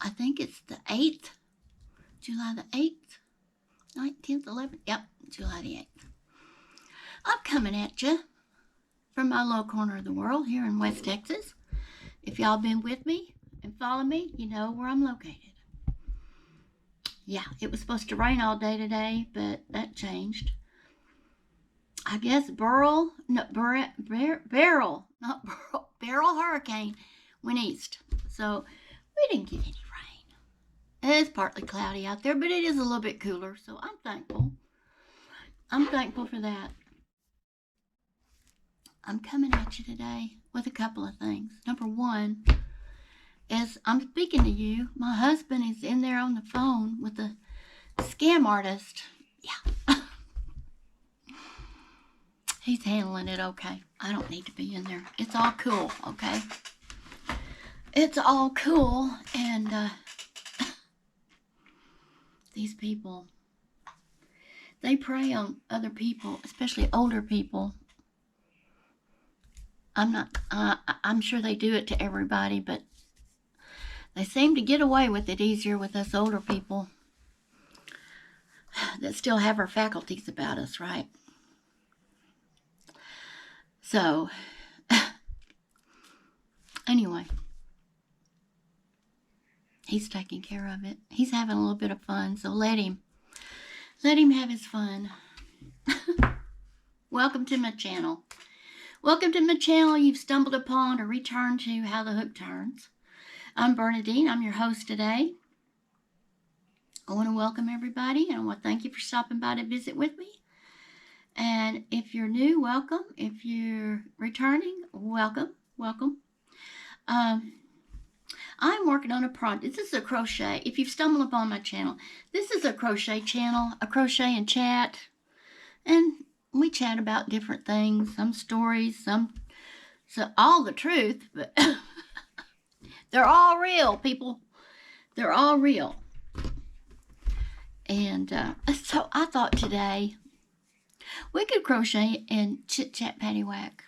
I think it's the 8th, July the 8th, 19th, 11th, yep, July the 8th. I'm coming at you from my little corner of the world here in West Texas. If y'all been with me and follow me, you know where I'm located. Yeah, it was supposed to rain all day today, but that changed. I guess Beryl hurricane went east. So we didn't get any rain. It's partly cloudy out there, but it is a little bit cooler, so I'm thankful. I'm thankful for that. I'm coming at you today with a couple of things. Number one is I'm speaking to you. My husband is in there on the phone with a scam artist. Yeah. He's handling it okay. I don't need to be in there. It's all cool, okay? It's all cool, and these people, they prey on other people, especially older people. I'm sure they do it to everybody, but they seem to get away with it easier with us older people that still have our faculties about us, right? So, anyway, he's taking care of it. He's having a little bit of fun, so let him have his fun. Welcome to my channel. Welcome to my channel. You've stumbled upon or returned to How the Hook Turns. I'm Bernadine. I'm your host today. I want to welcome everybody, and I want to thank you for stopping by to visit with me. And if you're new, welcome. If you're returning, welcome. I'm working on a project. This is a crochet. If you've stumbled upon my channel, this is a crochet channel, a crochet and chat. And we chat about different things, some stories, so all the truth, but they're all real, people. They're all real. And so I thought today we could crochet in Chit Chat Paddy Wack,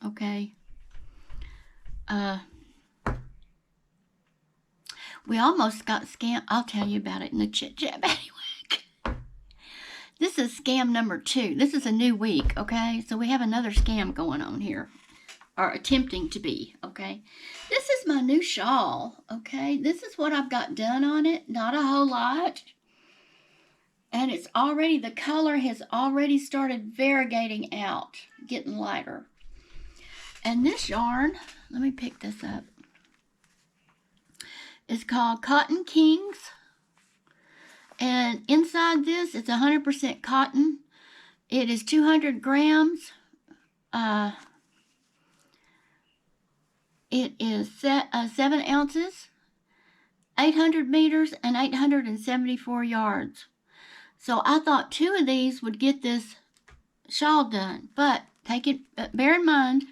okay? We almost got scammed. I'll tell you about it in the Chit Chat Paddy Wack. This is scam number 2. This is a new week, okay? So we have another scam going on here, or attempting to be, okay? This is my new shawl, okay? This is what I've got done on it. Not a whole lot. And it's already, the color has already started variegating out, getting lighter. And this yarn, let me pick this up. It's called Cotton Kings. And inside this, it's 100% cotton. It is 200 grams. It is 7 ounces, 800 meters, and 874 yards. So I thought 2 of these would get this shawl done. But bear in mind,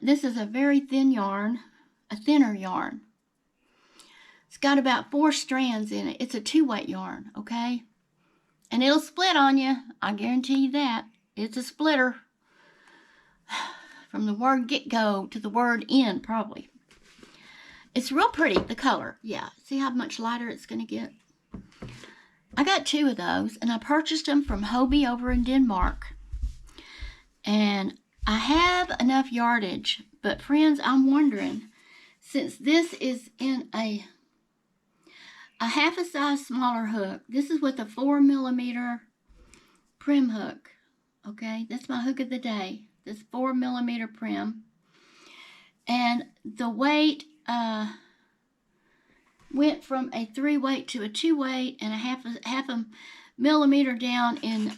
this is a very thin yarn, a thinner yarn. It's got about 4 strands in it. It's a 2-weight yarn, okay? And it'll split on you. I guarantee you that. It's a splitter. From the word get-go to the word end, probably. It's real pretty, the color. Yeah, see how much lighter it's going to get? I got 2 of those, and I purchased them from Hobby over in Denmark. And I have enough yardage, but friends, I'm wondering, since this is in a half a size smaller hook, this is with a 4mm prim hook, okay? That's my hook of the day, this 4mm prim. And the weight went from a 3-weight to a 2-weight and a half a millimeter down in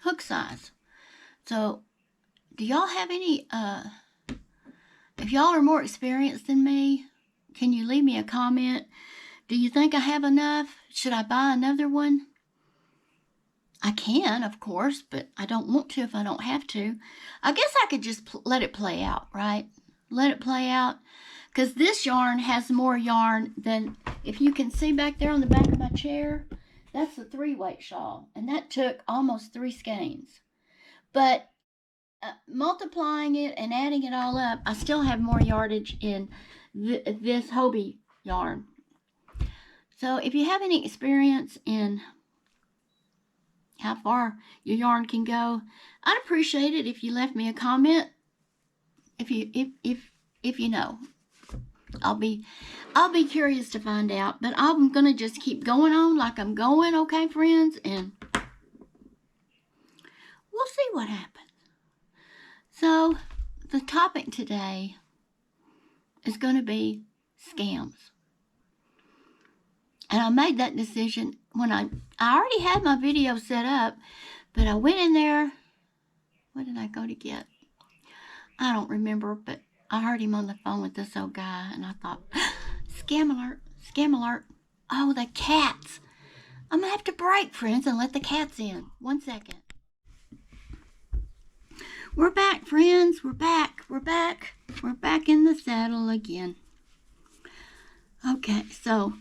hook size. So, do y'all have any, if y'all are more experienced than me, can you leave me a comment? Do you think I have enough? Should I buy another one? I can, of course, but I don't want to if I don't have to. I guess I could just let it play out, right? Let it play out. Because this yarn has more yarn than, if you can see back there on the back of my chair, that's the 3-weight shawl. And that took almost 3 skeins. But multiplying it and adding it all up, I still have more yardage in this Hobby yarn. So if you have any experience in how far your yarn can go, I'd appreciate it if you left me a comment. If you know, I'll be curious to find out. But I'm gonna just keep going on like I'm going, okay, friends, and we'll see what happens. So the topic today is going to be scams. And I made that decision when I already had my video set up, but I went in there. What did I go to get? I don't remember, but I heard him on the phone with this old guy, and I thought, scam alert, scam alert. Oh, the cats. I'm going to have to break, friends, and let the cats in. 1 second. We're back, friends. We're back. We're back. We're back in the saddle again. Okay, so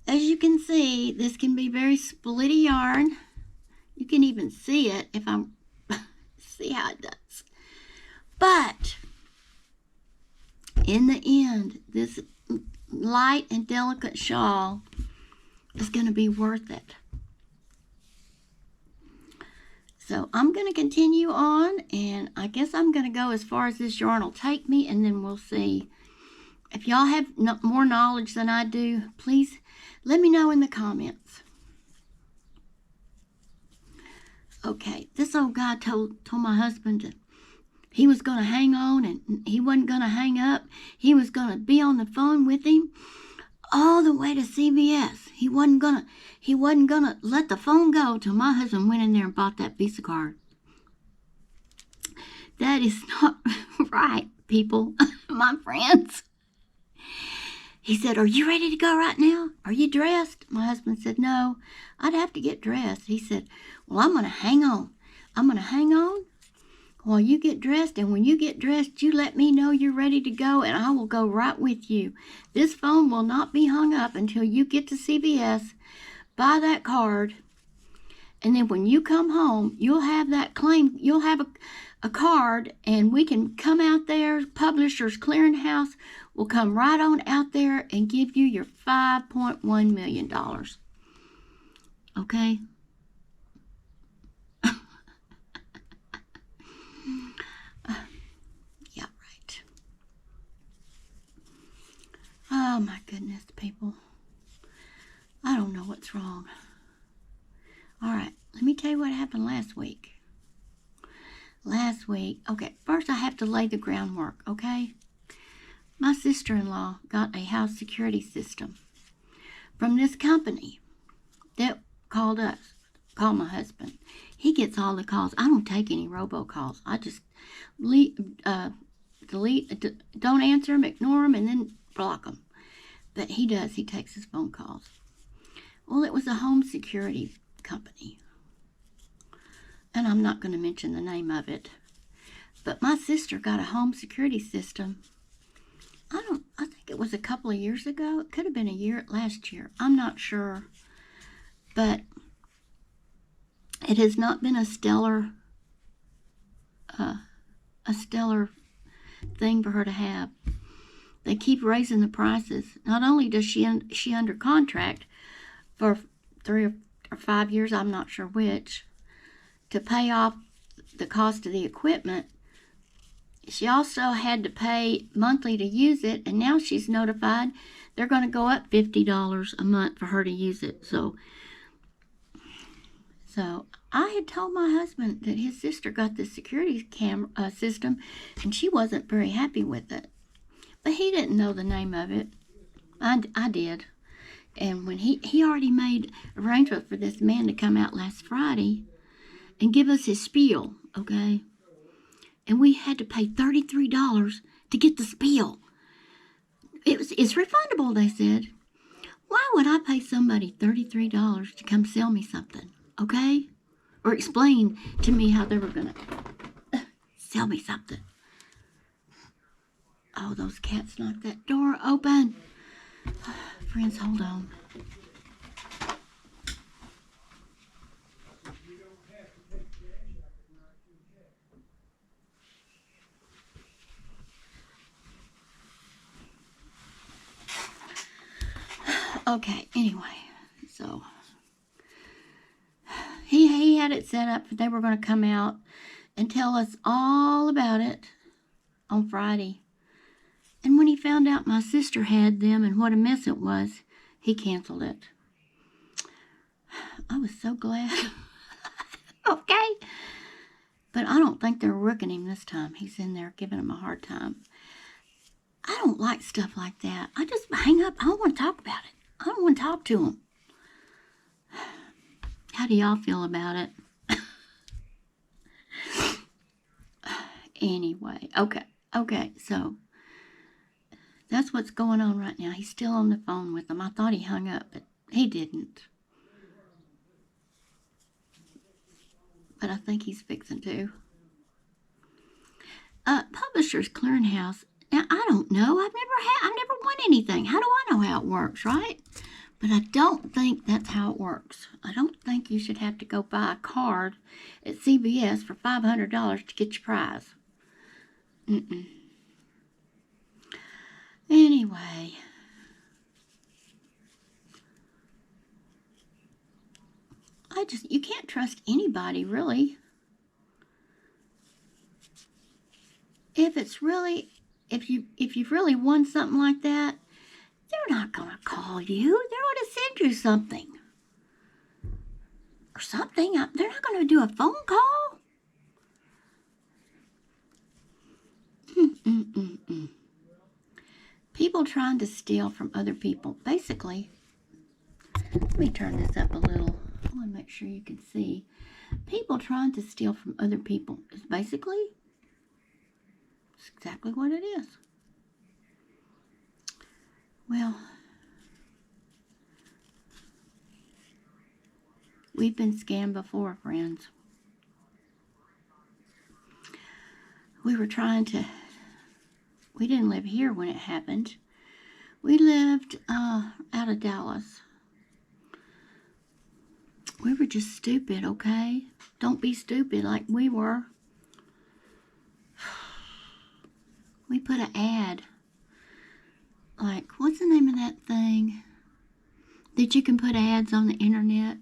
as you can see, this can be very splitty yarn. You can even see it if I'm see how it does. But in the end, this light and delicate shawl is going to be worth it. So I'm going to continue on, and I guess I'm going to go as far as this yarn will take me, and then we'll see. If y'all have more knowledge than I do, please let me know in the comments. Okay, this old guy told my husband that he was going to hang on, and he wasn't going to hang up. He was going to be on the phone with him all the way to CVS. He wasn't gonna let the phone go till my husband went in there and bought that Visa card. That is not right, people, my friends. He said, "Are you ready to go right now? Are you dressed?" My husband said, "No, I'd have to get dressed." He said, "Well, I'm going to hang on. I'm going to hang on while you get dressed, and when you get dressed, you let me know you're ready to go, and I will go right with you. This phone will not be hung up until you get to CVS, buy that card, and then when you come home, you'll have that claim, you'll have a card, and we can come out there, Publishers Clearinghouse will come right on out there and give you your $5.1 million. Okay? Yeah, right. Oh my goodness, people. I don't know what's wrong. All right, let me tell you what happened last week. Okay, first I have to lay the groundwork, okay? My sister-in-law got a house security system from this company that called my husband. He gets all the calls. I don't take any robocalls. I just delete, don't answer them, ignore them, and then block them. But he does. He takes his phone calls. Well, it was a home security company. And I'm not going to mention the name of it. But my sister got a home security system. I think it was a couple of years ago. It could have been last year. I'm not sure. But it has not been a stellar thing for her to have. They keep raising the prices. Not only does she under contract for 3 or 5 years, I'm not sure which, to pay off the cost of the equipment, she also had to pay monthly to use it, and now she's notified they're going to go up $50 a month for her to use it. So I had told my husband that his sister got this security system, and she wasn't very happy with it. But he didn't know the name of it. I did. And when he already made arrangement for this man to come out last Friday and give us his spiel, okay? And we had to pay $33 to get the spiel. It's refundable, they said. Why would I pay somebody $33 to come sell me something, okay? Or explain to me how they were going to sell me something. Oh, those cats knocked that door open. Friends, hold on. Okay, anyway, so he had it set up. They were going to come out and tell us all about it on Friday. And when he found out my sister had them and what a mess it was, he canceled it. I was so glad. Okay. But I don't think they're rooking him this time. He's in there giving him a hard time. I don't like stuff like that. I just hang up. I don't want to talk about it. I don't want to talk to him. How do y'all feel about it? Anyway, okay, so that's what's going on right now. He's still on the phone with them. I thought he hung up, but he didn't. But I think he's fixing to. Publishers Clearinghouse. Now, I don't know. I've never won anything. How do I know how it works, right? But I don't think that's how it works. I don't think you should have to go buy a card at CVS for $500 to get your prize. Anyway. You can't trust anybody, really. If you've really won something like that, they're not going to call you. They're going to send you something. Or something. They're not going to do a phone call. People trying to steal from other people. Basically, let me turn this up a little. I want to make sure you can see. People trying to steal from other people is basically exactly what it is. Well, we've been scammed before, friends. We didn't live here when it happened. We lived out of Dallas. We were just stupid, okay? Don't be stupid like we were. We put an ad. Like, what's the name of that thing that you can put ads on the internet?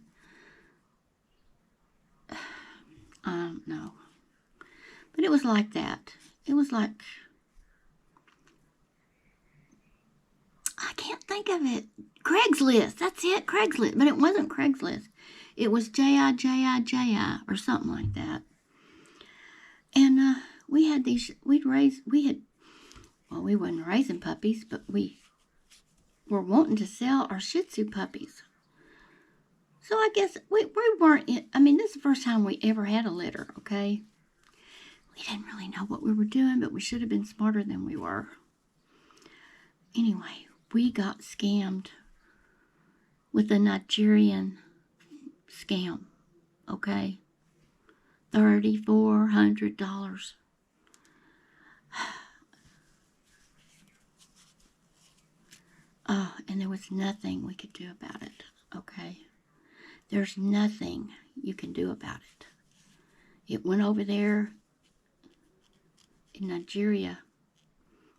I don't know. But it was like that. It was like, I can't think of it. Craigslist. That's it, Craigslist. But it wasn't Craigslist. It was JIJIJI or something like that. And we wasn't raising puppies, but we were wanting to sell our Shih Tzu puppies. So I guess we weren't, this is the first time we ever had a litter, okay? We didn't really know what we were doing, but we should have been smarter than we were. Anyway, we got scammed with a Nigerian scam, okay? $3,400. Oh, and there was nothing we could do about it, okay? There's nothing you can do about it. It went over there in Nigeria.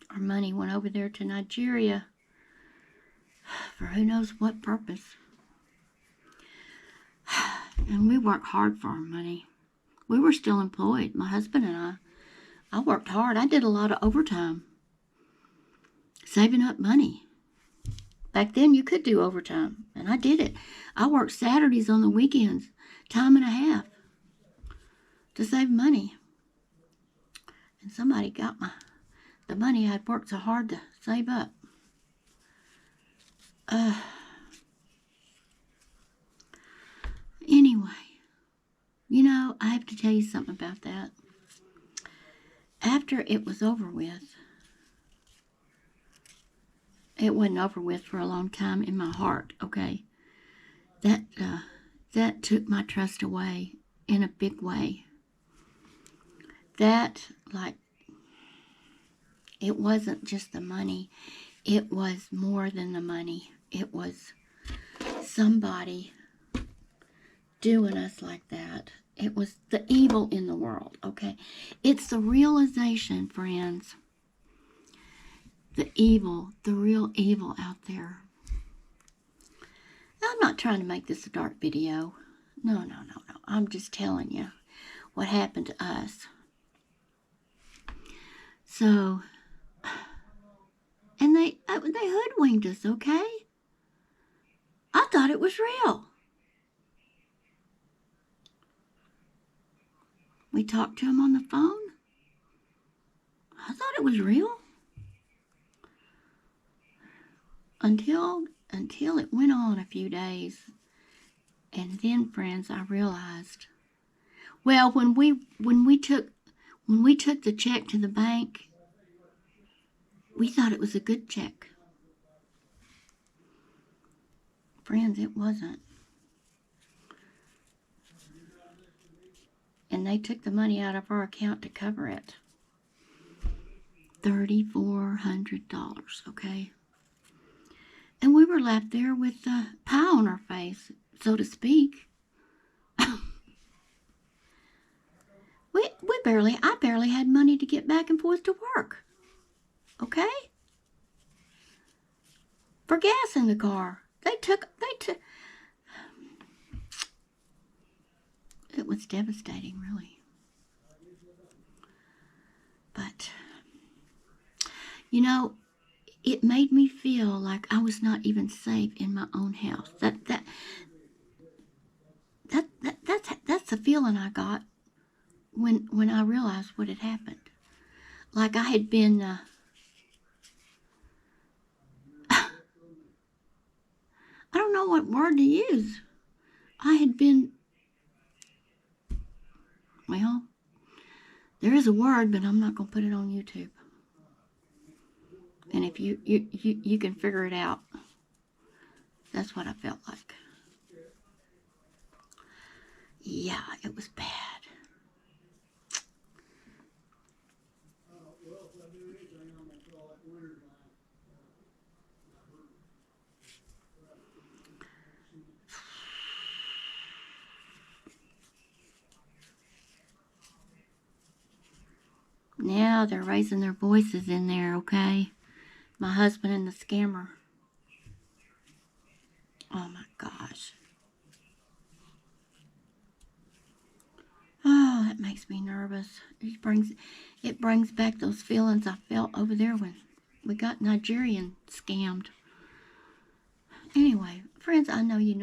Our money went over there to Nigeria for who knows what purpose. And we worked hard for our money. We were still employed, my husband and I. I worked hard. I did a lot of overtime, saving up money. Back then, you could do overtime, and I did it. I worked Saturdays on the weekends, time and a half, to save money. And somebody got the money I'd worked so hard to save up. Anyway, I have to tell you something about that. After it was over with, it wasn't over with for a long time in my heart, okay? That took my trust away in a big way. That, it wasn't just the money. It was more than the money. It was somebody doing us like that. It was the evil in the world, okay? It's the realization, friends. The evil, the real evil out there. I'm not trying to make this a dark video. No. I'm just telling you what happened to us. So, and they hoodwinked us, okay? I thought it was real. We talked to him on the phone. I thought it was real. Until it went on a few days. And then, friends, I realized, well, when we took the check to the bank, we thought it was a good check. Friends, it wasn't. And they took the money out of our account to cover it. $3,400, okay? And we were left there with a pie on our face, so to speak. I barely had money to get back and forth to work. Okay? For gas in the car. They took. It was devastating, really. But, you know, it made me feel like I was not even safe in my own house. That's the feeling I got when I realized what had happened. Like I had been I don't know what word to use. I had been, well, there is a word, but I'm not going to put it on YouTube. And if you can figure it out, that's what I felt like. Yeah, it was bad. Now they're raising their voices in there, okay? My husband and the scammer. Oh my gosh. Oh, that makes me nervous. It brings back those feelings I felt over there when we got Nigerian scammed. Anyway, friends, I know you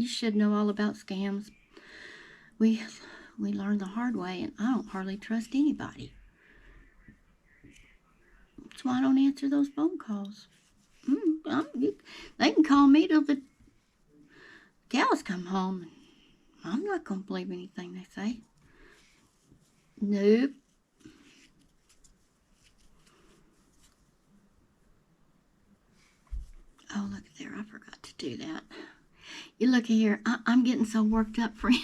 should know all about scams. We learned the hard way, and I don't hardly trust anybody. That's why I don't answer those phone calls. They can call me till the cows come home. I'm not going to believe anything they say. Nope. Oh, look there. I forgot to do that. You look here. I'm getting so worked up, friends,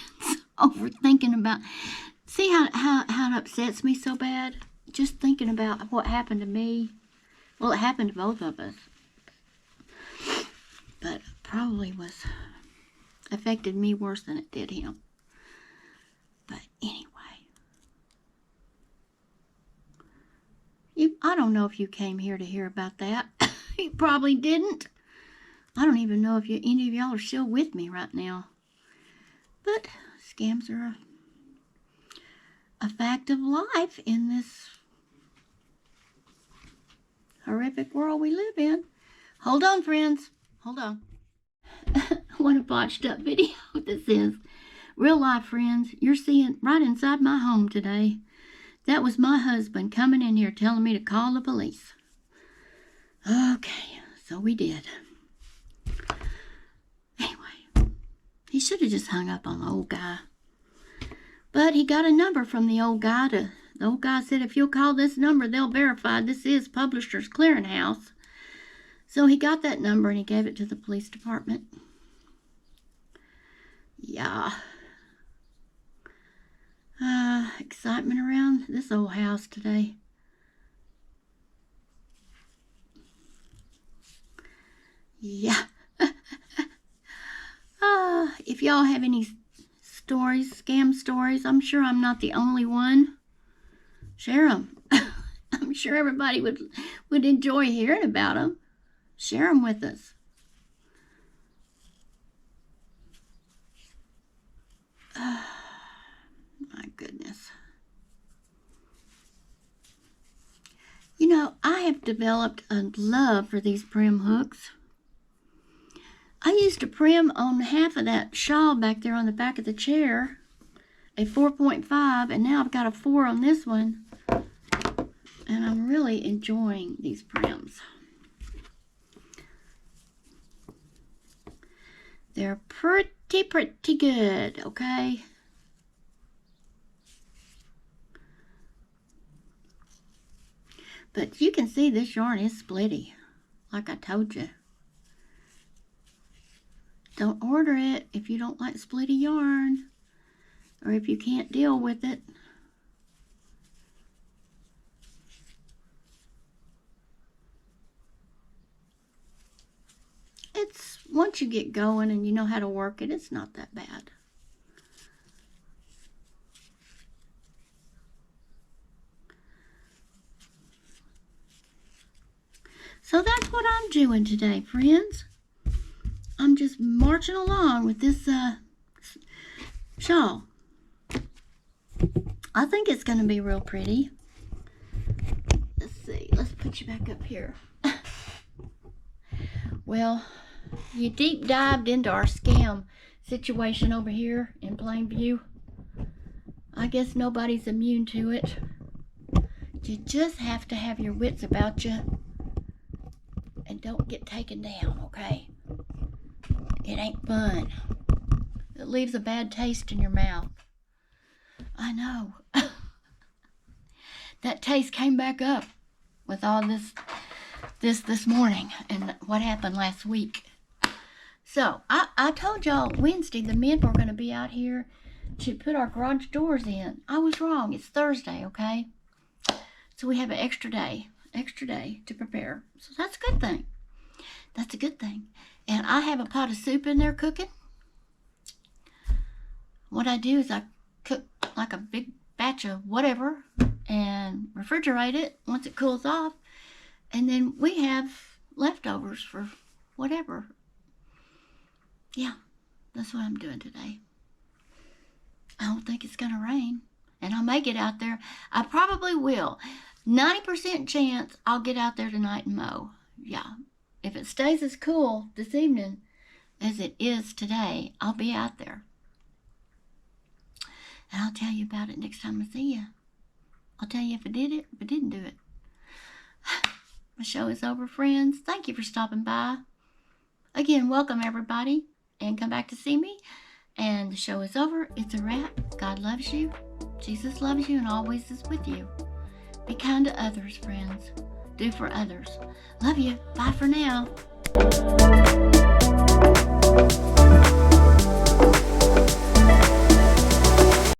over thinking about. See how it upsets me so bad? Just thinking about what happened to me. Well, it happened to both of us. But probably affected me worse than it did him. But anyway. I don't know if you came here to hear about that. You probably didn't. I don't even know if any of y'all are still with me right now. But scams are a fact of life in this horrific world we live in. Hold on, friends. Hold on. What a botched up video this is. Real life, friends. You're seeing right inside my home today. That was my husband coming in here telling me to call the police. Okay, so we did. Anyway, he should have just hung up on the old guy. But he got a number from the old guy. The old guy said, if you'll call this number, they'll verify this is Publishers Clearinghouse. So he got that number and he gave it to the police department. Yeah. Excitement around this old house today. Yeah. If y'all have any stories, scam stories, I'm sure I'm not the only one. Share them. I'm sure everybody would enjoy hearing about them. Share them with us. have developed a love for these prim hooks. I used a prim on half of that shawl back there on the back of the chair, a 4.5, and now I've got a 4 on this one, and I'm really enjoying these prims. They're pretty good, okay? But you can see this yarn is splitty, like I told you. Don't order it if you don't like splitty yarn, or if you can't deal with it. It's, once you get going and you know how to work it, it's not that bad. So that's what I'm doing today, friends. I'm just marching along with this shawl. I think it's going to be real pretty. Let's see. Let's put you back up here. Well, you deep dived into our scam situation over here in Plainview. I guess nobody's immune to it. You just have to have your wits about you and don't get taken down, okay? It ain't fun. It leaves a bad taste in your mouth. I know. That taste came back up with all this morning and what happened last week. So, I told y'all Wednesday the men were going to be out here to put our garage doors in. I was wrong. It's Thursday, okay? So we have an extra day to prepare. So that's a good thing. That's a good thing. And I have a pot of soup in there cooking. What I do is I cook like a big batch of whatever and refrigerate it once it cools off. And then we have leftovers for whatever. Yeah, that's what I'm doing today. I don't think it's going to rain. And I may get out there. I probably will. 90% chance I'll get out there tonight and mow. Yeah. If it stays as cool this evening as it is today, I'll be out there. And I'll tell you about it next time I see you. I'll tell you if I did it, if I didn't do it. My show is over, friends. Thank you for stopping by. Again, welcome everybody. And come back to see me. And the show is over. It's a wrap. God loves you. Jesus loves you and always is with you. Be kind to others, friends. Do for others. Love you. Bye for now.